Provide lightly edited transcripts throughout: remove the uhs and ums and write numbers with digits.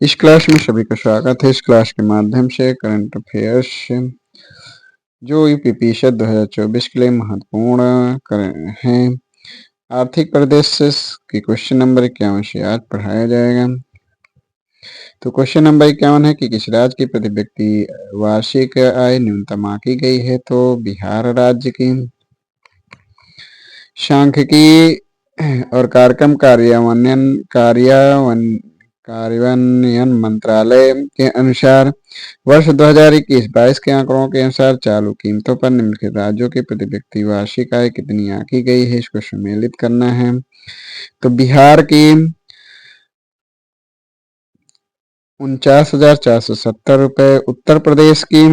इस क्लास में सभी का स्वागत है। इस क्लास के माध्यम से करंट अफेयर्स जो यूपीपीएससी 2024 के लिए महत्वपूर्ण हैं, आर्थिक परिदृश्य की क्वेश्चन नंबर 51 से आज पढ़ाया जाएगा। तो क्वेश्चन नंबर 51 है कि किस राज्य की प्रति व्यक्ति वार्षिक आय न्यूनतम आंकी गई है? तो बिहार राज्य की। सांख्यिकी और कार्यक्रम कार्यान्वयन मंत्रालय के अनुसार वर्ष 2021-22 के आंकड़ों के अनुसार चालू कीमतों पर निम्नलिखित राज्यों की प्रति व्यक्ति वार्षिक आय कितनी आंकी गई है, इसको सम्मिलित करना है। तो बिहार की 49,470 रुपये, उत्तर प्रदेश की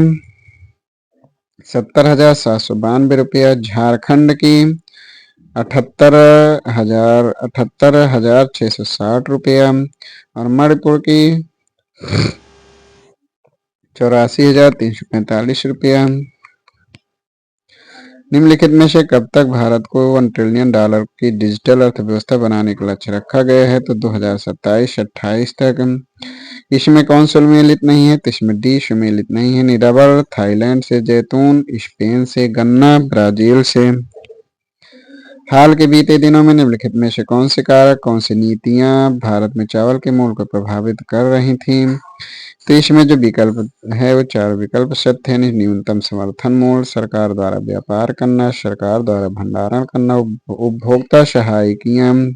70,792 रुपया, झारखंड की 78,660 रुपया और मणिपुर की 84,345 रुपया। निम्नलिखित में से कब तक भारत को $1 ट्रिलियन की डिजिटल अर्थव्यवस्था बनाने का लक्ष्य रखा गया है? तो 2027-28 तक। इसमें कौन सम्मिलित नहीं है? तो इसमें डी सम्मिलित नहीं है। रबर, थाईलैंड से जैतून, स्पेन से गन्ना, ब्राजील से। हाल के बीते दिनों में निम्नलिखित में से कौन से कारक, कौन सी नीतियां भारत में चावल के मूल्य को प्रभावित कर रही थीं? तो इसमें जो विकल्प है वो 4 विकल्प सत्य है। न्यूनतम समर्थन मूल्य, सरकार द्वारा व्यापार करना, सरकार द्वारा भंडारण करना, उपभोक्ता सहायकियां।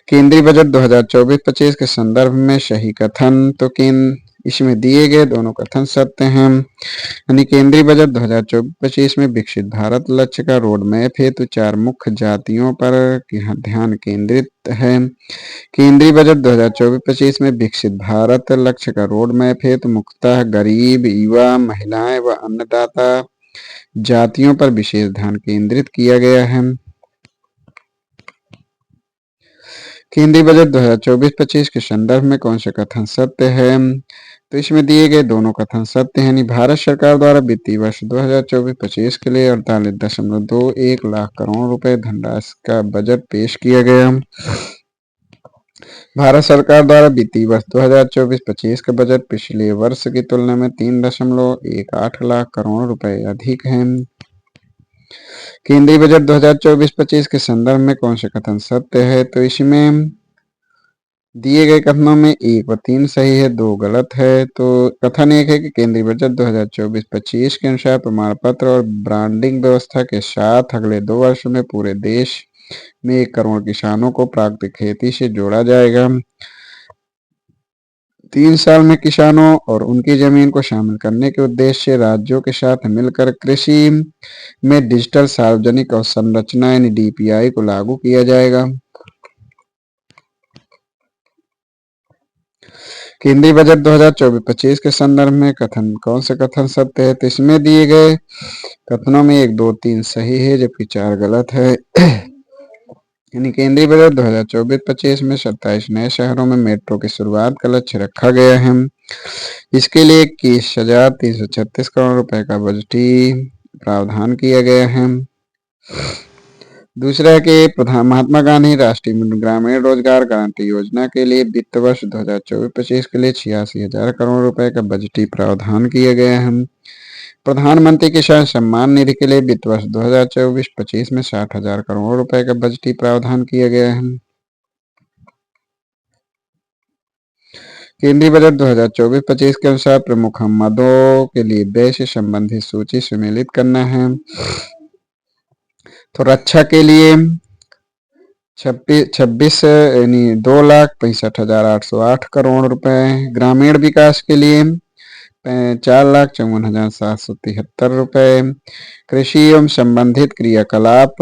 केंद्रीय बजट 2024-25 के संदर्भ में सही कथन। तो इसमें दिए गए दोनों कथन सत्य हैं। यानी केंद्रीय बजट 2024-25 में विकसित भारत लक्ष्य का रोड मैप है। तो 4 मुख्य जातियों पर ध्यान केंद्रित है। केंद्रीय बजट 2024-25 में विकसित भारत लक्ष्य का रोड मैप है। तो मुख्यतः गरीब, युवा, महिलाएं व अन्नदाता जातियों पर विशेष ध्यान केंद्रित किया गया है। केंद्रीय बजट 2024-25 के संदर्भ में कौन से कथन सत्य है? तो इसमें दिए गए दोनों कथन सत्य हैं। भारत सरकार द्वारा वित्तीय वर्ष 2024-25 के लिए 48.21 लाख करोड़ रुपए धनराशि का बजट पेश किया गया। भारत सरकार द्वारा वित्तीय वर्ष 2024-25 का बजट पिछले वर्ष की तुलना में 3.18 लाख करोड़ रुपए अधिक है। केंद्रीय बजट 2024-25 के संदर्भ में कौन से कथन सत्य है? तो इसमें दिए गए कथनों में 1 व 3 सही है, 2 गलत है। तो कथन 1 है कि केंद्रीय बजट 2024-25 के अनुसार प्रमाण पत्र और ब्रांडिंग व्यवस्था के साथ अगले 2 वर्षों में पूरे देश में 1 करोड़ किसानों को प्राकृतिक खेती से जोड़ा जाएगा। 3 साल में किसानों और उनकी जमीन को शामिल करने के उद्देश्य से राज्यों के साथ मिलकर कृषि में डिजिटल सार्वजनिक अवसंरचना यानी डीपीआई को लागू किया जाएगा। केंद्रीय बजट 2024-25 के संदर्भ में कौन से कथन सत्य है? तो इसमें दिए गए कथनों में 1, 2, 3 सही है जबकि 4 गलत है। यानी केंद्रीय बजट 2024-25 में 27 नए शहरों में मेट्रो की शुरुआत का लक्ष्य रखा गया है। इसके लिए 21,336 करोड़ रुपए का बजटीय प्रावधान किया गया है। दूसरा है कि महात्मा गांधी राष्ट्रीय ग्रामीण रोजगार गारंटी योजना के लिए वित्त वर्ष 2024-25 के लिए 86,000 करोड़ रुपए का बजटीय प्रावधान किया गया है। प्रधानमंत्री किसान सम्मान निधि के लिए वित्त वर्ष 2024-25 में 60,000 करोड़ रुपए का बजटीय प्रावधान किया गया है। केंद्रीय बजट 2024-25 के अनुसार प्रमुख मदों के लिए व्यय से संबंधित सूची सम्मिलित करना है। तो रक्षा के लिए 26 यानी 2,65,808 करोड़ रुपए, ग्रामीण विकास के लिए 4,54,773 रुपए, कृषि एवं संबंधित क्रियाकलाप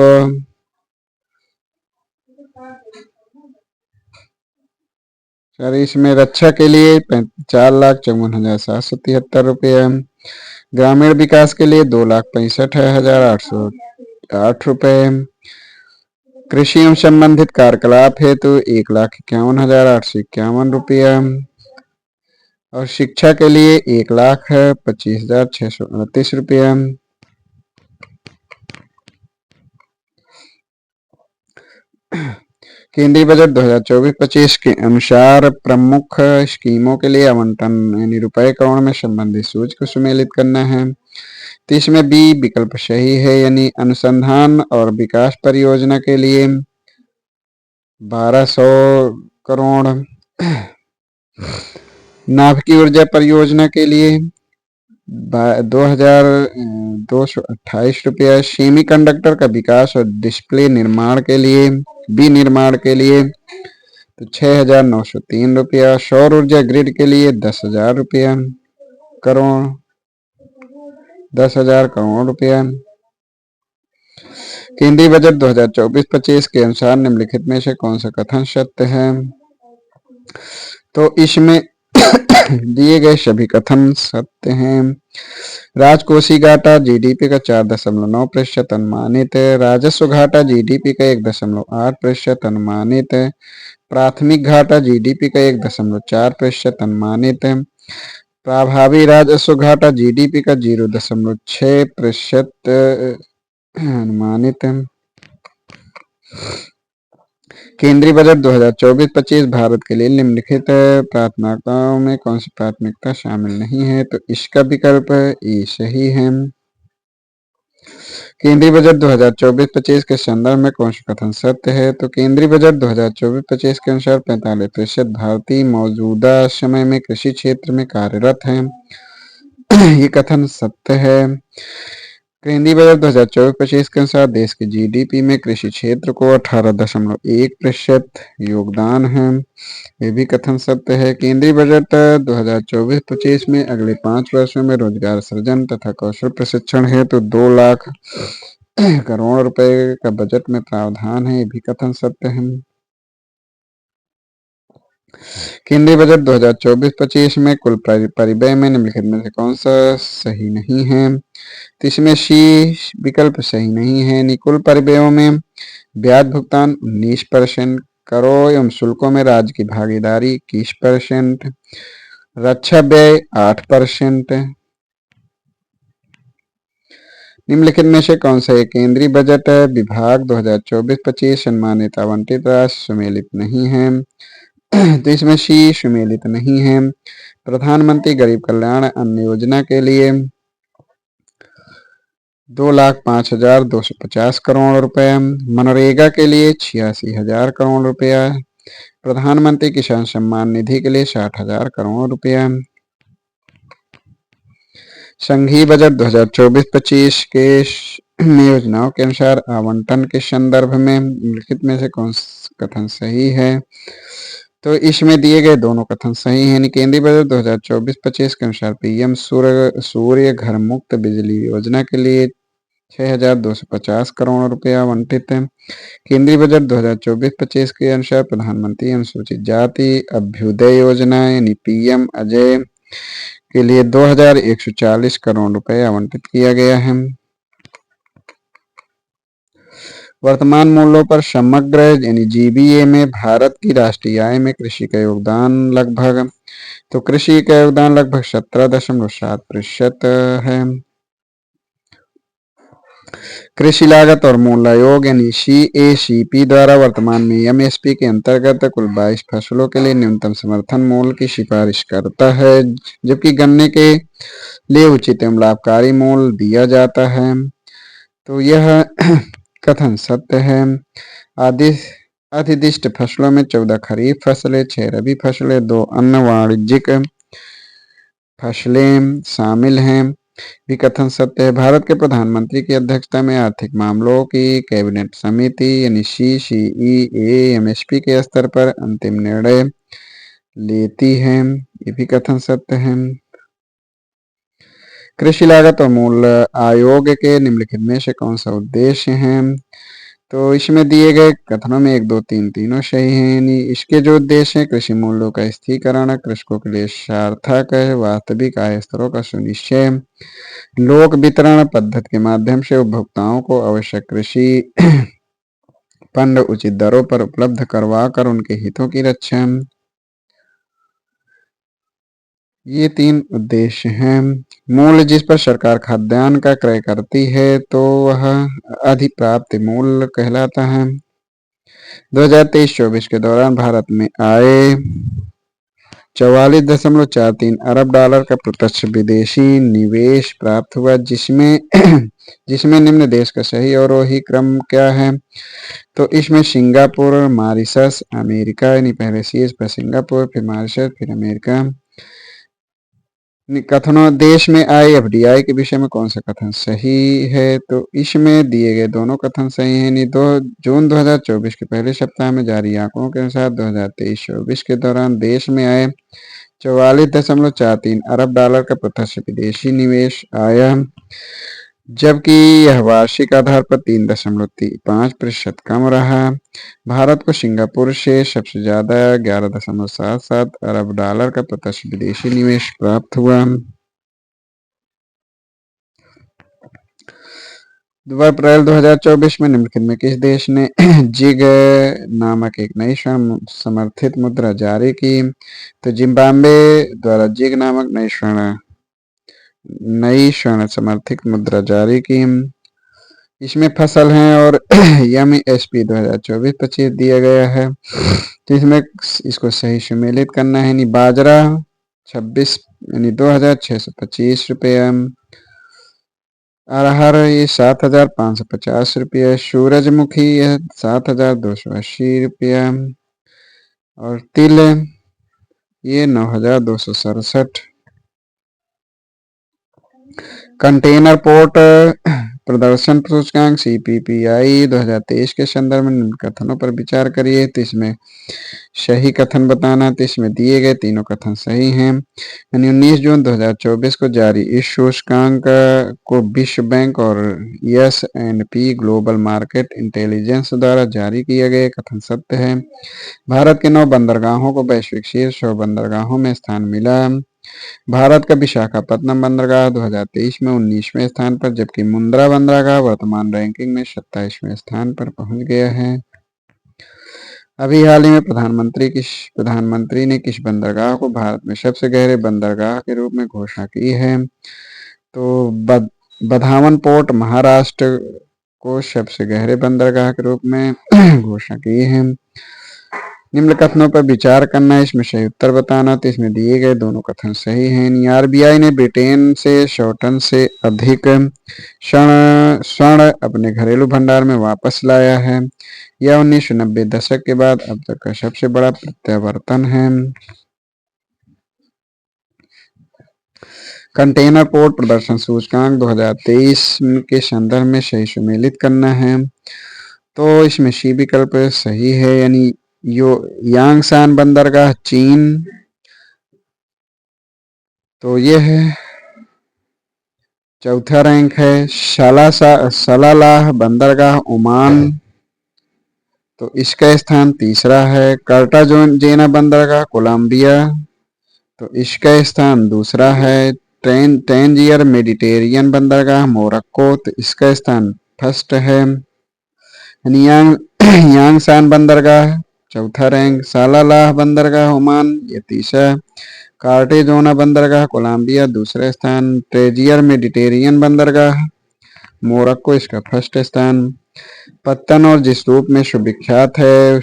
4 इसमें रक्षा के लिए 4,54,773 रुपये, ग्रामीण विकास के लिए 2,65,808 रुपये, कृषि एवं संबंधित कार्यकलाप हेतु 1,51,851 रुपया और शिक्षा के लिए 1,25,629 रुपया। केंद्रीय बजट 2024-25 के अनुसार प्रमुख स्कीमों के लिए आवंटन यानी रुपए करोड़ में संबंधित सूची को सुमेलित करना है। तो इसमें बी विकल्प सही है, यानी अनुसंधान और विकास परियोजना के लिए 1200 करोड़, नाभिकीय ऊर्जा परियोजना के लिए 2228 रुपया, सेमी कंडक्टर का विकास और डिस्प्ले निर्माण के लिए विनिर्माण के लिए तो 6903 रुपया, सौर ऊर्जा ग्रिड के लिए 10,000 रुपया करोड़ 10,000 करोड़ रुपया। केंद्रीय बजट 2024-25 के अनुसार निम्नलिखित में से कौन सा कथन सत्य है? तो इसमें दिए गए सभी कथन सत्य हैं। राजकोषीय घाटा जीडीपी का 4.9% अनुमानित है। राजस्व घाटा जीडीपी का 1.8% अनुमानित है। प्राथमिक घाटा जीडीपी का 1.4% अनुमानित है। प्रभावी राजस्व घाटा जीडीपी का 0.6% अनुमानित है। केंद्रीय बजट 2024-25 भारत के लिए निम्नलिखित प्राथमिकताओं में कौन सी प्राथमिकता शामिल नहीं है? तो इसका विकल्प ए सही है। केंद्रीय बजट 2024-25 के संदर्भ में कौन सा कथन सत्य है? तो केंद्रीय बजट 2024-25 के अनुसार 45% भारतीय मौजूदा समय में कृषि क्षेत्र में कार्यरत हैं। ये कथन सत्य है। केंद्रीय बजट 2024-25 के अनुसार देश के जीडीपी में कृषि क्षेत्र को 18.1% योगदान है। ये भी कथन सत्य है। केंद्रीय बजट 2024-25 में अगले 5 वर्षों में रोजगार सृजन तथा कौशल प्रशिक्षण हेतु 2 लाख करोड़ रुपए का बजट में प्रावधान है। ये भी कथन सत्य है। केंद्रीय बजट 2024-25 में कुल परिव्यय में निम्नलिखित में से कौन सा सही नहीं है? तो इसमें सी विकल्प सही नहीं है। निकुल परिव्ययों में ब्याज भुगतान 19%, करों एवं शुल्कों में राज्य की भागीदारी 21%, रक्षा व्यय 8%। निम्नलिखित में से कौन सा केंद्रीय बजट विभाग 2024-25 सम्मानित आवंटित राशि सुमेलित नहीं है? तो इसमें सी सुमेलित नहीं है। प्रधानमंत्री गरीब कल्याण अन्न योजना के लिए 2,05,250 करोड़ रुपए, मनरेगा के लिए 86,000 करोड़ रुपया, प्रधानमंत्री किसान सम्मान निधि के लिए 60,000 करोड़ रुपया। संघीय बजट 2024-25 के योजनाओं के अनुसार आवंटन के संदर्भ में निम्नलिखित में से कौन कथन सही है? तो इसमें दिए गए दोनों कथन सही हैं। केंद्रीय बजट 2024-25 के अनुसार पीएम सूर्य घर मुक्त बिजली योजना के लिए 6,250 करोड़ रुपया आवंटित है। केंद्रीय बजट 2024-25 के अनुसार प्रधानमंत्री अनुसूचित जाति अभ्युदय योजना यानी पीएम अजय के लिए 2,140 करोड़ रुपए आवंटित किया गया है। वर्तमान मूल्यों पर समग्र यानी जीबीए में भारत की राष्ट्रीय आय में कृषि का योगदान लगभग 17.7% है। कृषि लागत और मूल्य आयोग यानी CACP द्वारा वर्तमान में एमएसपी के अंतर्गत कुल 22 फसलों के लिए न्यूनतम समर्थन मूल्य की सिफारिश करता है, जबकि गन्ने के लिए उचित एवं लाभकारी मूल्य दिया जाता है। तो यह कथन सत्य है। अधिदिष्ट फसलों में 14 खरीफ फसलें, 6 रबी फसलें, 2 अन्य वाणिज्यिक फसलें शामिल हैं। भी कथन सत्य है। भारत के प्रधानमंत्री की अध्यक्षता में आर्थिक मामलों की कैबिनेट समिति यानी CCEA एमएसपी के स्तर पर अंतिम निर्णय लेती है। ये भी कथन सत्य है। कृषि लागत और मूल्य आयोग के निम्नलिखित में से कौन सा उद्देश्य है? तो इसमें दिए गए कथनों में 1, 2, 3 तीनों सही हैं। यानी इसके जो उद्देश्य है कृषि मूल्यों का स्थिरीकरण, कृषकों के लिए सार्थक वास्तविक आय स्तरों का सुनिश्चय, लोक वितरण पद्धति के माध्यम से उपभोक्ताओं को आवश्यक कृषि फंड उचित दरों पर उपलब्ध करवाकर उनके हितों की रक्षा, ये 3 उद्देश्य हैं। मूल्य जिस पर सरकार खाद्यान्न का क्रय करती है तो वह अधिप्राप्य मूल्य कहलाता है। 2023-24 के दौरान भारत में आए 44.43 अरब डॉलर का प्रत्यक्ष विदेशी निवेश प्राप्त हुआ, जिसमें जिसमें निम्न देश का सही अवरोही क्रम क्या है? तो इसमें सिंगापुर, मॉरिशस, अमेरिका, यानी पहले शीर्ष पर सिंगापुर, फिर मॉरिशस, फिर अमेरिका। कथनों देश में आए एफडीआई के विषय में कौन सा कथन सही है? तो इसमें दिए गए दोनों कथन सही हैं। यानी जून 2024 के पहले सप्ताह में जारी आंकड़ों के अनुसार 2023-24 के दौरान देश में आए 44.43 अरब डॉलर का प्रत्यक्ष विदेशी निवेश आया, जबकि यह वार्षिक आधार पर 3.5% कम रहा। भारत को सिंगापुर से सबसे ज्यादा 11.77 अरब डॉलर का प्रत्यक्ष विदेशी निवेश प्राप्त हुआ। 2 अप्रैल 2024 में निम्नलिखित में किस देश ने जिग नामक एक नई स्वर्ण समर्थित मुद्रा जारी की? तो जिम्बाब्वे द्वारा जिग नामक नई स्वर्ण समर्थित मुद्रा जारी की। इसमें फसल हैं और MSP 2024-25 दिया गया है। तो इसमें इसको सही सुमेलित करना है। यानी बाजरा 26 यानी 2,625 रुपये, अरहर ये 7,550 रुपये, सूरजमुखी यह 7,280 रुपया और तिल ये 9,267। कंटेनर पोर्ट प्रदर्शन सूचकांक CPPI 2023 के संदर्भ में कथनों पर विचार करिए। तो इसमें सही कथन बताना। तो इसमें दिए गए तीनों कथन सही हैं। यानी 19 जून 2024 को जारी इस सूचकांक को विश्व बैंक और S&P ग्लोबल मार्केट इंटेलिजेंस द्वारा जारी किया गया कथन सत्य है। भारत के 9 बंदरगाहों को वैश्विक शीर्ष 100 बंदरगाहों में स्थान मिला। भारत का विशाखापत्तनम बंदरगाह 2023 में 19वें स्थान पर, जबकि मुंद्रा बंदरगाह वर्तमान रैंकिंग में 27वें स्थान पर पहुंच गया है। अभी हाल ही में प्रधानमंत्री ने किस बंदरगाह को भारत में सबसे गहरे बंदरगाह के रूप में घोषणा की है? तो बधावन पोर्ट महाराष्ट्र को सबसे गहरे बंदरगाह के रूप में घोषणा की है। निम्न कथनों पर विचार करना है, इसमें सही उत्तर बताना। तो इसमें दिए गए दोनों कथन सही हैं। RBI ने ब्रिटेन से 100 टन से अधिक स्वर्ण अपने घरेलू भंडार में वापस लाया है। यह 1990 दशक के बाद अब तक का सबसे बड़ा प्रत्यावर्तन है। कंटेनर पोर्ट प्रदर्शन सूचकांक 2023 के संदर्भ में सही सुमेलित करना है। तो इसमें सी विकल्प सही है। यानी यांगसान बंदरगाह चीन, तो यह है चौथा रैंक है। सलालाह बंदरगाह ओमान, तो इसका स्थान तीसरा है। कार्टाजेना बंदरगाह कोलंबिया, तो इसका स्थान दूसरा है। टैंजियर मेडिटेरियन बंदरगाह मोरक्को, तो इसका स्थान फर्स्ट है। यांगसान बंदरगाह चौथा रैंक, सालालाह बंदरगाह ओमान ये तीसरा, कार्टेजोना बंदरगाह कोलंबिया दूसरा स्थान, ट्रेजियर मेडिटेरियन बंदरगाह मोरक्को इसका फर्स्ट स्थान। पत्तन और जिस रूप में सुविख्यात है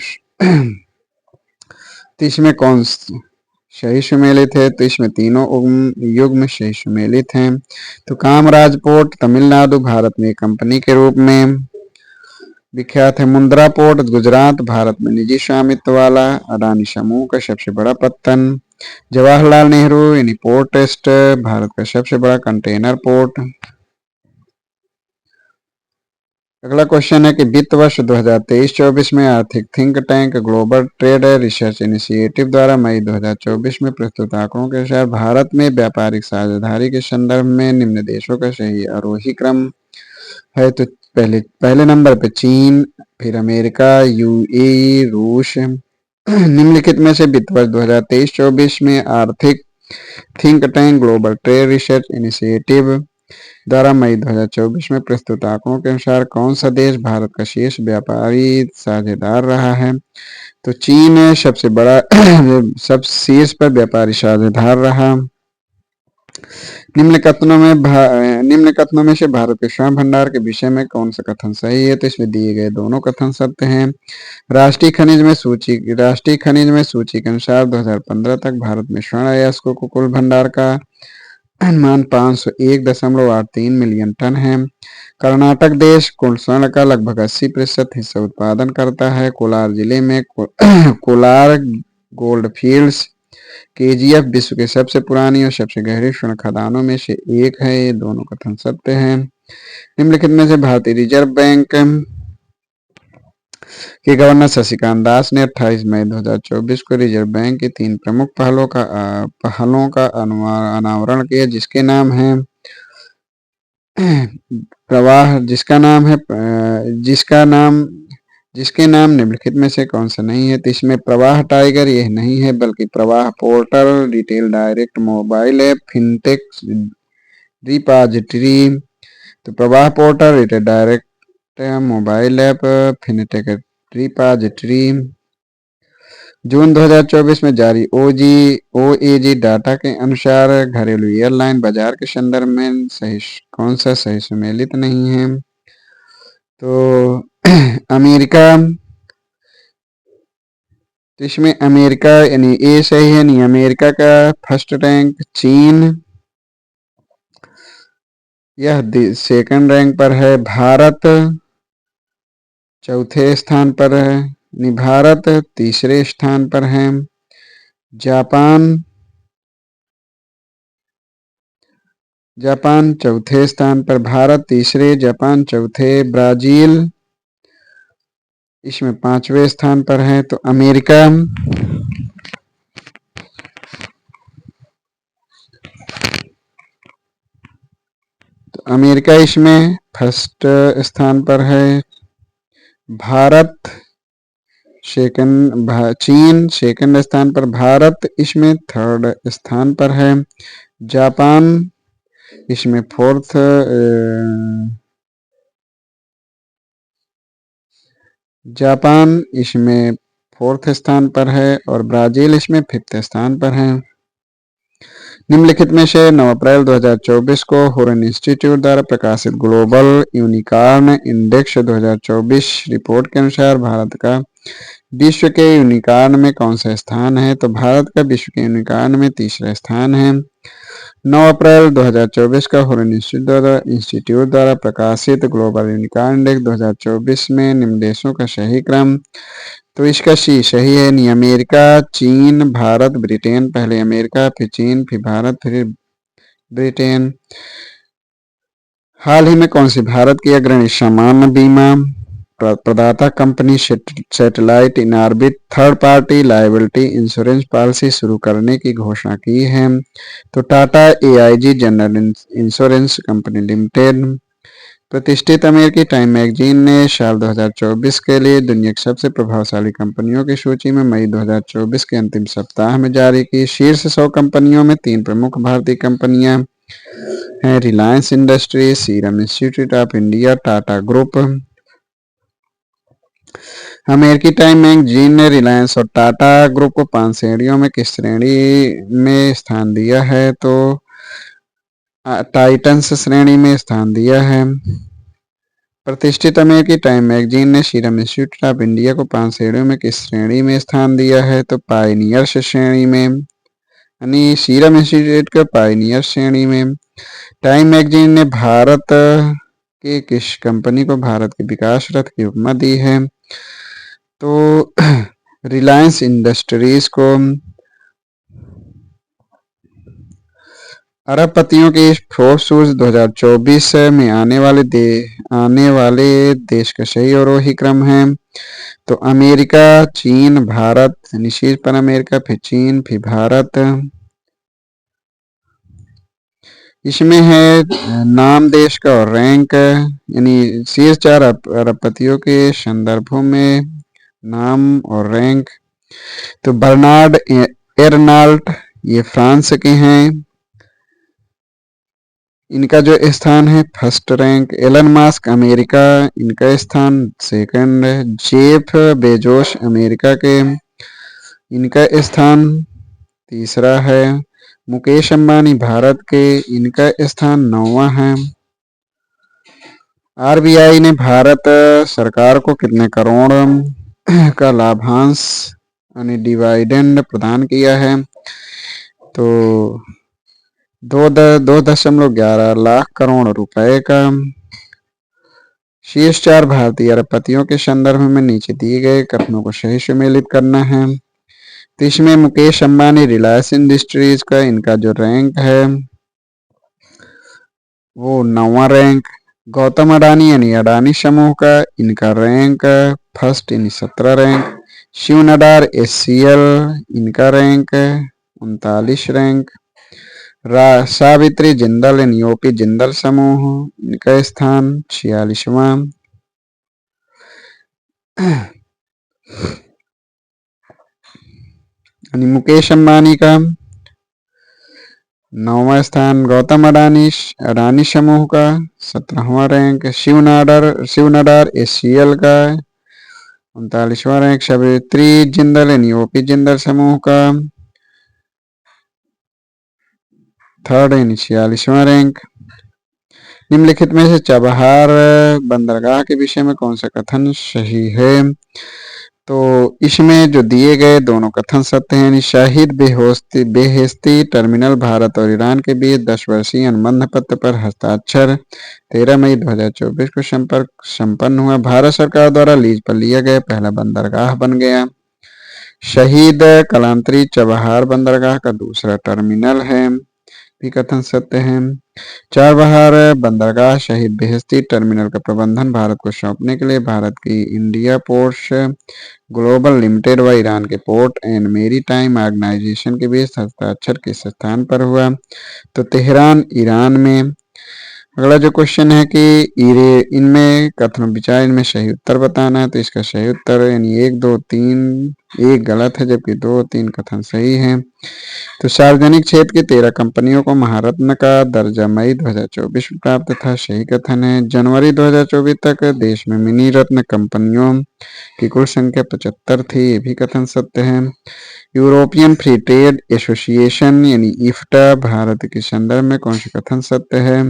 तो इसमें कौन सही सुमेलित है? तो इसमें तीनों युग में सही सुमेलित हैं। तो कामराज पोर्ट तमिलनाडु भारत में कंपनी के रूप में विख्यात है। मुंद्रा पोर्ट गुजरात भारत में निजी स्वामित्व वाला अडानी समूह का सबसे बड़ा पत्तन। जवाहरलाल नेहरू यानी पोर्ट ट्रस्ट भारत का सबसे बड़ा कंटेनर पोर्ट। अगला क्वेश्चन है कि वित्त वर्ष 2023-24 में आर्थिक think tank global trade research initiative द्वारा मई 2024 में प्रस्तुत आंकड़ों के अनुसार भारत में व्यापारिक साझेदारी के संदर्भ में निम्न देशों का सही आरोही क्रम है। तो पहले नंबर पे चीन, फिर अमेरिका, UAE, रूस। निम्नलिखित में से वित्त वर्ष 2023-24 में आर्थिक think tank global trade research initiative द्वारा मई 2024 में प्रस्तुत आंकड़ों के अनुसार कौन सा देश भारत का शीर्ष व्यापारी साझेदार रहा है? तो चीन सबसे बड़ा सब शीर्ष पर व्यापारी साझेदार रहा। निम्न कथनों में से भारत के स्वर्ण भंडार के विषय में कौन सा कथन सही है? तो इसमें दिए गए दोनों कथन सत्य हैं। राष्ट्रीय खनिज में सूची के अनुसार 2015 तक भारत में स्वर्ण अयस्कों को कुल भंडार का अनुमान 501.83 मिलियन टन है। कर्नाटक देश कुल स्वर्ण का लगभग 80% हिस्सा उत्पादन करता है। कोलार जिले में कोलार गोल्ड फील्ड्स केजीएफ विश्व की सबसे पुरानी और सबसे गहरी स्वर्ण खदानों में से एक है। ये दोनों कथन सत्य हैं। निम्नलिखित में से भारतीय रिजर्व बैंक के गवर्नर शशिकांत दास ने 28 मई 2024 को रिजर्व बैंक के 3 प्रमुख पहलों का अनावरण किया, जिसके नाम है प्रवाह जिसके नाम निम्नलिखित में से कौन सा नहीं है? तो इसमें प्रवाह टाइगर यह नहीं है, बल्कि Pravaah portal, retail direct mobile app, fintech repository. तो Pravaah portal, retail direct mobile app, fintech repository. जून 2024 में जारी ओएजी डाटा के अनुसार घरेलू एयरलाइन बाजार के संदर्भ में कौन सा सही सुमेलित नहीं है? तो अमेरिका, तो इसमें अमेरिका यानी ए सही है, नहीं अमेरिका का फर्स्ट रैंक चीन, यह सेकंड रैंक पर है। भारत चौथे स्थान पर है, भारत तीसरे स्थान पर है। जापान चौथे स्थान पर, भारत तीसरे, जापान चौथे, ब्राजील इसमें 5वें स्थान पर है। तो अमेरिका इसमें फर्स्ट स्थान पर है। भारत चीन सेकंड स्थान पर, भारत इसमें थर्ड स्थान पर है। जापान इसमें फोर्थ स्थान पर है और ब्राजील इसमें 5th स्थान पर है। निम्नलिखित में से 9 अप्रैल 2024 को हुरन इंस्टीट्यूट द्वारा प्रकाशित ग्लोबल यूनिकॉर्न इंडेक्स 2024 रिपोर्ट के अनुसार भारत का विश्व के यूनिकॉर्न में कौन सा स्थान है? तो भारत का विश्व के यूनिकॉर्न में तीसरा स्थान है। 9 अप्रैल 2024 का हुरन इंस्टीट्यूट द्वारा प्रकाशित ग्लोबल यूनिकॉर्न इंडेक्स 2024 में निम्न देशों का सही क्रम, तो इसका सी सही है, नहीं अमेरिका, चीन, भारत, ब्रिटेन। पहले अमेरिका, फिर चीन, फिर भारत, फिर ब्रिटेन। हाल ही में कौन सी भारत की अग्रणी सामान्य बीमा प्रदाता company satellite in orbit third party liability insurance policy शुरू करने की घोषणा की है? तो Tata AIG general insurance company limited. प्रतिष्ठित अमेरिकी टाइम मैगजीन ने साल 2024 के लिए दुनिया की सबसे प्रभावशाली कंपनियों की सूची में मई 2024 के अंतिम सप्ताह में जारी की। शीर्ष 100 कंपनियों में 3 प्रमुख भारतीय कंपनियां हैं, Reliance industries, serum institute of India, Tata group. अमेरिकी टाइम मैगजीन ने रिलायंस और टाटा ग्रुप को 5 श्रेणियों में किस श्रेणी में स्थान दिया है? तो टाइटन्स श्रेणी में स्थान दिया है। प्रतिष्ठित अमेरिकी टाइम मैगजीन ने सीरम इंस्टीट्यूट ऑफ इंडिया को 5 श्रेणियों में किस श्रेणी में स्थान दिया है? तो पायनियर्स श्रेणी में, यानी सीरम इंस्टीट्यूट को पायनियर श्रेणी में। टाइम मैगजीन ने भारत के किस कंपनी को भारत के विकास रथ की उपमा दी है? तो रिलायंस इंडस्ट्रीज को। अरबपतियों की फोर्ब्स सूची 2024 में आने वाले देश का सही आरोही क्रम है। तो अमेरिका, चीन, भारत, शीर्ष पर अमेरिका, फिर चीन, फिर भारत। इसमें है नाम देश का और रैंक, यानी शीर्ष 4 अरबपतियों के संदर्भों में नाम और रैंक। तो बर्नार्ड एर्नाल्ट ये फ्रांस के हैं, इनका जो स्थान है first rank. Elon Musk America, इनका स्थान सेकंड। जेफ बेजोस अमेरिका के, इनका स्थान तीसरा है। मुकेश अंबानी भारत के, इनका स्थान 9वां है। आरबीआई ने भारत सरकार को कितने करोड़ का लाभांश यानी डिविडेंड प्रदान किया है? तो 2.11 लाख करोड़ रुपए का। शीर्ष 4 भारतीय अरबपतियों के संदर्भ में नीचे दिए गए कथनों को सही सुमेलित करना है। तो इसमें मुकेश अंबानी रिलायंस इंडस्ट्रीज का इनका जो रैंक है वो 9वां रैंक। गौतम अडानी यानी अडानी समूह का इनका रैंक फर्स्ट यानी 17 रैंक। शिव नाडार एचसीएल इनका रैंक 39 रैंक। सावित्री जिंदल यानी ओपी जिंदल समूह इनका स्थान 46वां। यानी मुकेश अंबानी का 9वां स्थान, गौतम अडानी समूह का 17वां रैंक, शिव नाडार एचसीएल का 39वां रैंक, सावित्री जिंदल यानी ओपी जिंदल समूह का 3rd यानी 46वां रैंक। निम्नलिखित में से चबहार बंदरगाह के विषय में कौन सा कथन सही है? तो इसमें जो दिए गए दोनों कथन सत्य हैं। यानी शाहिद बेहेस्ती टर्मिनल भारत और ईरान के बीच 10 वर्षीय अनुबंध पत्र पर हस्ताक्षर 13 मई 2024 को संपन्न हुआ। भारत सरकार द्वारा लीज पर लिया गया पहला बंदरगाह बन गया। शहीद कलांतरी चबहार बंदरगाह का दूसरा टर्मिनल है, भी कथन सत्य है। चाबहार बंदरगाह शहीद बेहेस्ती टर्मिनल का प्रबंधन भारत को सौंपने के लिए भारत की इंडिया पोर्ट्स ग्लोबल लिमिटेड व ईरान के पोर्ट एंड मेरीटाइम ऑर्गेनाइजेशन के बीच हस्ताक्षर किस स्थान पर हुआ? तो तेहरान, ईरान में। अगला जो क्वेश्चन है कि इनमें कथन विचार इनमें सही उत्तर बताना है। तो इसका सही उत्तर यानी 1, 2, 3 एक गलत है जबकि 2, 3 कथन सही है। तो सार्वजनिक क्षेत्र की 13 कंपनियों को महारत्न का दर्जा मई 2024 में प्राप्त था, सही कथन है। जनवरी 2024 तक देश में मिनी रत्न कंपनियों की कुल संख्या 75 थी, ये भी कथन सत्य है। यूरोपियन फ्री ट्रेड एसोसिएशन यानी इफ्टा भारत के संदर्भ में कौन सा कथन सत्य है?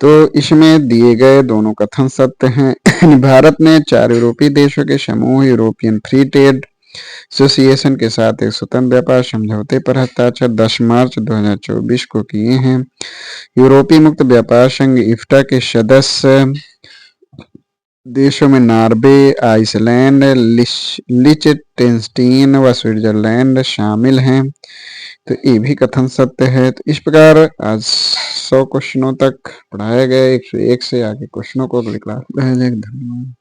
तो इसमें दिए गए दोनों कथन सत्य हैं। भारत ने 4 यूरोपीय देशों के समूह यूरोपियन फ्री ट्रेड एसोसिएशन के साथ एक स्वतंत्र व्यापार समझौते पर हस्ताक्षर 10 मार्च 2024 को किए हैं। यूरोपीय मुक्त व्यापार संघ इफ्टा के सदस्य देशों में नॉर्वे, आइसलैंड, लिechtenstein व स्विट्जरलैंड शामिल हैं। तो ये भी कथन सत्य है। तो इस प्रकार आज 100 क्वेश्चनों तक पढ़ाया गया। 101 से आगे क्वेश्चनों को अगली क्लास में। धन्यवाद।